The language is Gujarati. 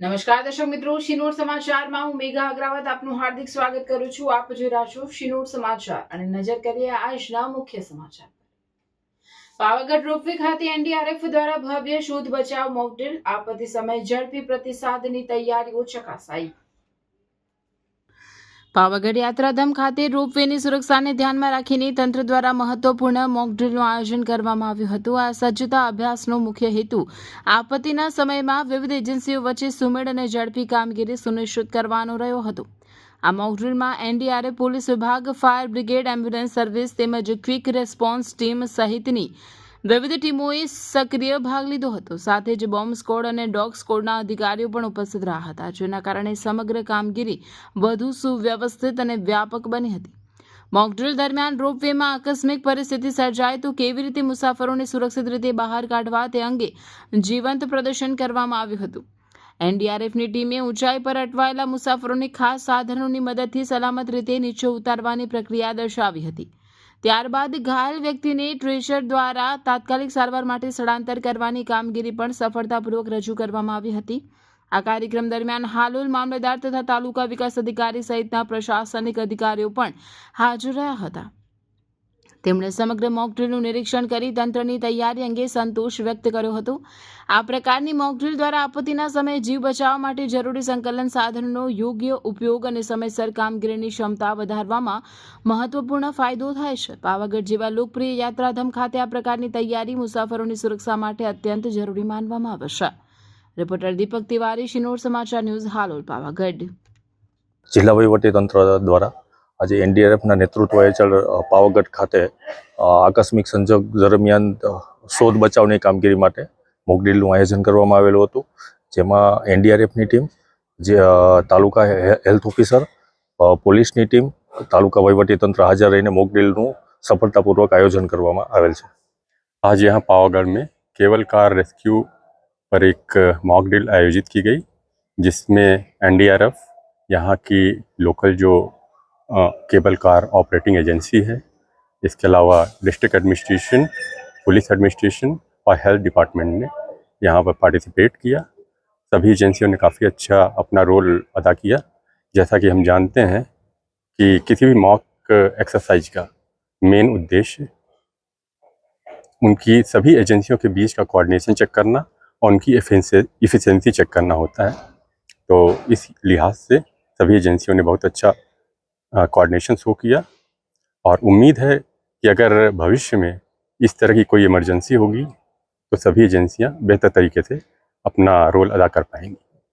નમસ્કાર દર્શક મિત્રો, શિનોર સમાચારમાં હું મેઘા અગ્રવાલ આપનું હાર્દિક સ્વાગત કરું છું. આપ જોઈ રહ્યા છો શિનોર સમાચાર અને નજર કરીએ આજના મુખ્ય સમાચાર. પાવાગઢ રોપવે ખાતે એનડીઆરએફ દ્વારા ભવ્ય શોધ બચાવ મોકડ્રીલ. આપત્તિ સમયે ઝડપી પ્રતિસાદની તૈયારીઓ ચકાસાઈ. પાવાગઢ યાત્રાધામ ખાતે રોપવેની સુરક્ષાને ધ્યાનમાં રાખીને તંત્ર દ્વારા મહત્વપૂર્ણ મોકડ્રીલનું આયોજન કરવામાં આવ્યું હતું. આ સજ્જતા અભ્યાસનો મુખ્ય હેતુ આપત્તિના સમયમાં વિવિધ એજન્સીઓ વચ્ચે સુમેળ અને ઝડપી કામગીરી સુનિશ્ચિત કરવાનો રહ્યો હતો. આ મોકડ્રીલમાં એનડીઆરએફ, પોલીસ વિભાગ, ફાયર બ્રિગેડ, એમ્બ્યુલન્સ સર્વિસ તેમજ ક્વિક રેસ્પોન્સ ટીમ સહિતની વિવિધ ટીમોએ સક્રિય ભાગ લીધો હતો. સાથે જ બોમ્બ સ્કોડ અને ડોગ સ્કોડના અધિકારીઓ પણ ઉપસ્થિત રહ્યા હતા, જેના કારણે સમગ્ર કામગીરી વધુ સુવ્યવસ્થિત અને વ્યાપક બની હતી. મોકડ્રીલ દરમિયાન રોપવેમાં આકસ્મિક પરિસ્થિતિ સર્જાય તો કેવી રીતે મુસાફરોને સુરક્ષિત રીતે બહાર કાઢવા તે અંગે જીવંત પ્રદર્શન કરવામાં આવ્યું હતું. એનડીઆરએફની ટીમે ઊંચાઈ પર અટવાયેલા મુસાફરોને ખાસ સાધનોની મદદથી સલામત રીતે નીચે ઉતારવાની પ્રક્રિયા દર્શાવી હતી. ત્યારબાદ ઘાયલ વ્યક્તિને ટ્રેચર દ્વારા તાત્કાલિક સારવાર માટે સ્થળાંતર કરવાની કામગીરી પણ સફળતાપૂર્વક રજૂ કરવામાં આવી હતી. આ કાર્યક્રમ દરમિયાન હાલોલ મામલતદાર તથા તાલુકા વિકાસ અધિકારી સહિતના પ્રશાસનિક અધિકારીઓ પણ હાજર રહ્યા હતા. તેમણે સમગ્ર મોકડ્રીલનું નિરીક્ષણ કરી તંત્રની તૈયારી અંગે સંતોષ વ્યક્ત કર્યો હતો. આ પ્રકારની મોકડ્રીલ દ્વારા આપત્તિના સમયે જીવ બચાવવા માટે જરૂરી સંકલન સાધનોનો યોગ્ય ઉપયોગ અને સમયસર કામગીરીની ક્ષમતા વધારવામાં મહત્વપૂર્ણ ફાયદો થાય છે. પાવાગઢ જેવા લોકપ્રિય યાત્રાધામ ખાતે આ પ્રકારની તૈયારી મુસાફરોની સુરક્ષા માટે અત્યંત જરૂરી માનવામાં આવે છે. રિપોર્ટર દીપક તિવારી, શિનોર સમાચાર ન્યૂઝ, હાલોલ, પાવાગઢ. જિલ્લા વહીવટીતંત્ર દ્વારા આજે એનડીઆરએફના નેતૃત્વ હેઠળ પાવાગઢ ખાતે આકસ્મિક સંજોગ દરમિયાન શોધ બચાવની કામગીરી માટે મોકડ્રીલનું આયોજન કરવામાં આવેલું હતું. જેમાં એનડીઆરએફની ટીમ, જે તાલુકા હેલ્થ ઓફિસર, પોલીસની ટીમ, તાલુકા વહીવટીતંત્ર હાજર રહીને મોકડ્રીલનું सफलतापूर्वक आयोजन करवामा आवेल छे। आज यहाँ पावागढ़ में केबल कार रेस्क्यू पर एक मॉक ड्रिल आयोजित की गई, जिसमें एनडीआरएफ, यहाँ की लोकल जो केबल कार ऑपरेटिंग एजेंसी है, इसके अलावा डिस्ट्रिक्ट एडमिनिस्ट्रेशन, पुलिस एडमिनिस्ट्रेशन और हेल्थ डिपार्टमेंट ने यहाँ पर पार्टिसिपेट किया। सभी एजेंसियों ने काफ़ी अच्छा अपना रोल अदा किया। जैसा कि हम जानते हैं कि किसी भी मॉक एक्सरसाइज का मेन उद्देश्य उनकी सभी एजेंसियों के बीच का कोऑर्डिनेशन चेक करना और उनकी इफ़िशिएंसी चेक करना होता है। तो इस लिहाज से सभी एजेंसियों ने बहुत अच्छा कोऑर्डिनेशन शो किया और उम्मीद है कि अगर भविष्य में इस तरह की कोई इमरजेंसी होगी तो सभी एजेंसियां बेहतर तरीके से अपना रोल अदा कर पाएंगी।